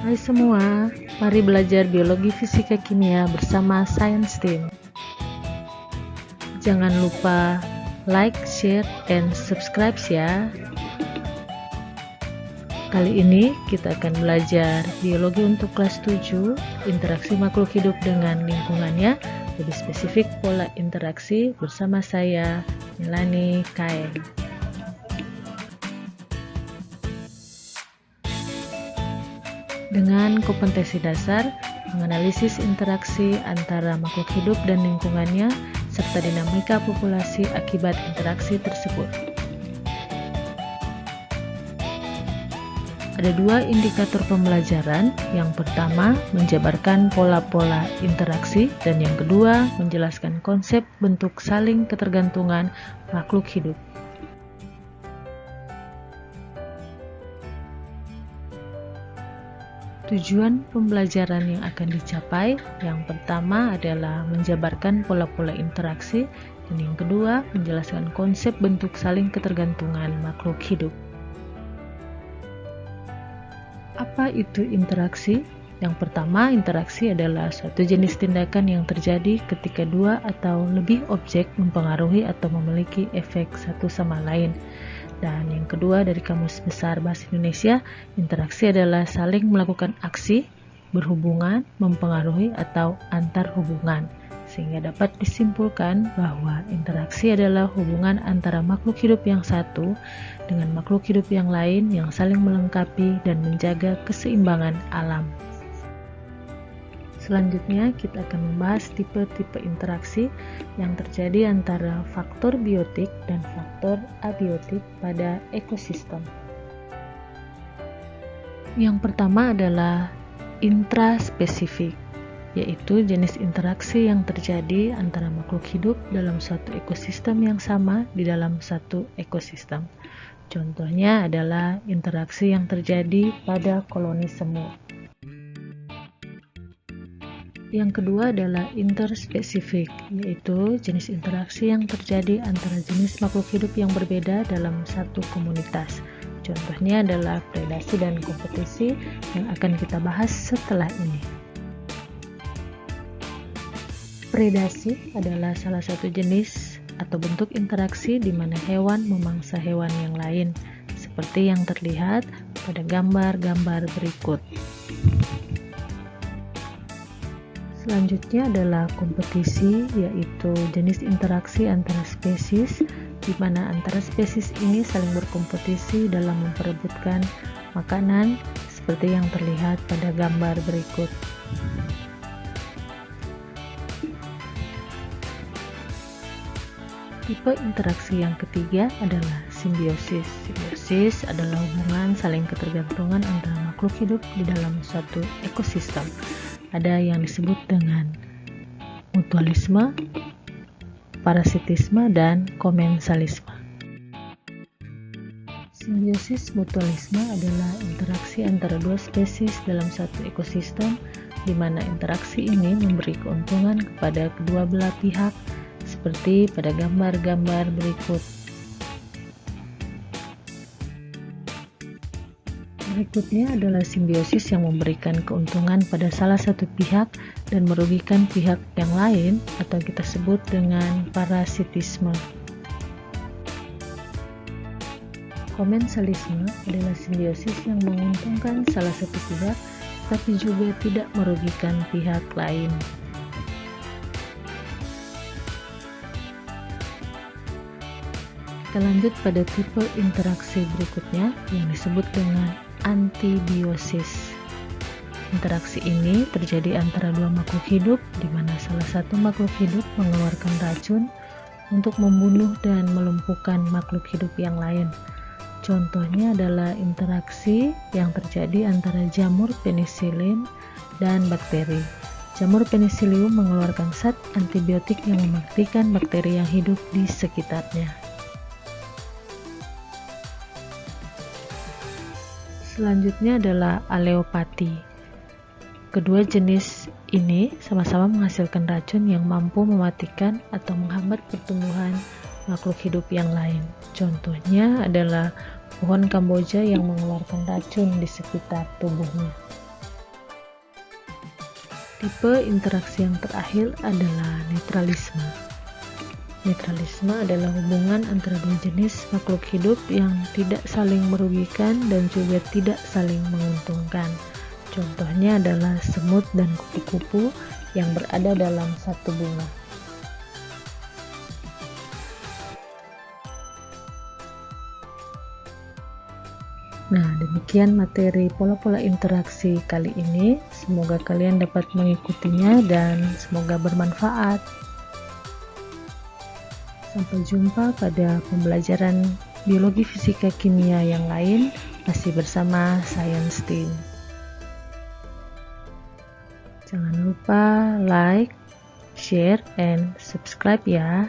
Hai semua, mari belajar biologi fisika kimia bersama Science Team. Jangan lupa like, share, and subscribe ya. Kali ini kita akan belajar biologi untuk kelas 7, interaksi makhluk hidup dengan lingkungannya, lebih spesifik pola interaksi bersama saya, Melanie Kaeng. Dengan kompetensi dasar, menganalisis interaksi antara makhluk hidup dan lingkungannya, serta dinamika populasi akibat interaksi tersebut. Ada dua indikator pembelajaran, yang pertama menjabarkan pola-pola interaksi, dan yang kedua menjelaskan konsep bentuk saling ketergantungan makhluk hidup. Tujuan pembelajaran yang akan dicapai, yang pertama adalah menjabarkan pola-pola interaksi, dan yang kedua menjelaskan konsep bentuk saling ketergantungan makhluk hidup. Apa itu interaksi? Yang pertama, interaksi adalah suatu jenis tindakan yang terjadi ketika dua atau lebih objek mempengaruhi atau memiliki efek satu sama lain. Dan yang kedua dari Kamus Besar Bahasa Indonesia, interaksi adalah saling melakukan aksi, berhubungan, mempengaruhi, atau antar hubungan. Sehingga dapat disimpulkan bahwa interaksi adalah hubungan antara makhluk hidup yang satu dengan makhluk hidup yang lain yang saling melengkapi dan menjaga keseimbangan alam. Selanjutnya kita akan membahas tipe-tipe interaksi yang terjadi antara faktor biotik dan faktor abiotik pada ekosistem. Yang pertama adalah intraspesifik, yaitu jenis interaksi yang terjadi antara makhluk hidup dalam suatu ekosistem yang sama di dalam satu ekosistem. Contohnya adalah interaksi yang terjadi pada koloni semut. Yang kedua adalah interspesifik, yaitu jenis interaksi yang terjadi antara jenis makhluk hidup yang berbeda dalam satu komunitas. Contohnya adalah predasi dan kompetisi yang akan kita bahas setelah ini. Predasi adalah salah satu jenis atau bentuk interaksi di mana hewan memangsa hewan yang lain, seperti yang terlihat pada gambar-gambar berikut. Selanjutnya adalah kompetisi, yaitu jenis interaksi antara spesies, di mana antara spesies ini saling berkompetisi dalam memperebutkan makanan, seperti yang terlihat pada gambar berikut. Tipe interaksi yang ketiga adalah simbiosis. Simbiosis adalah hubungan saling ketergantungan antara makhluk hidup di dalam suatu ekosistem. Ada yang disebut dengan mutualisme, parasitisme, dan komensalisme. Simbiosis mutualisme adalah interaksi antara dua spesies dalam satu ekosistem, di mana interaksi ini memberi keuntungan kepada kedua belah pihak, seperti pada gambar-gambar berikut. Berikutnya adalah simbiosis yang memberikan keuntungan pada salah satu pihak dan merugikan pihak yang lain, atau kita sebut dengan parasitisme. Komensalisme adalah simbiosis yang menguntungkan salah satu pihak, tapi juga tidak merugikan pihak lain. Kita lanjut pada tipe interaksi berikutnya yang disebut dengan antibiosis. Interaksi ini terjadi antara dua makhluk hidup, di mana salah satu makhluk hidup mengeluarkan racun untuk membunuh dan melumpuhkan makhluk hidup yang lain. Contohnya adalah interaksi yang terjadi antara jamur penisilin dan bakteri. Jamur penisilium mengeluarkan zat antibiotik yang mematikan bakteri yang hidup di sekitarnya. Selanjutnya adalah aleopati. Kedua jenis ini sama-sama menghasilkan racun yang mampu mematikan atau menghambat pertumbuhan makhluk hidup yang lain. Contohnya adalah pohon Kamboja yang mengeluarkan racun di sekitar tubuhnya. Tipe interaksi yang terakhir adalah netralisme. Netralisme adalah hubungan antara dua jenis makhluk hidup yang tidak saling merugikan dan juga tidak saling menguntungkan. Contohnya adalah semut dan kupu-kupu yang berada dalam satu bunga. Nah, demikian materi pola-pola interaksi kali ini. Semoga kalian dapat mengikutinya dan semoga bermanfaat. Sampai jumpa pada pembelajaran biologi fisika kimia yang lain, masih bersama Science Team. Jangan lupa like, share, and subscribe ya.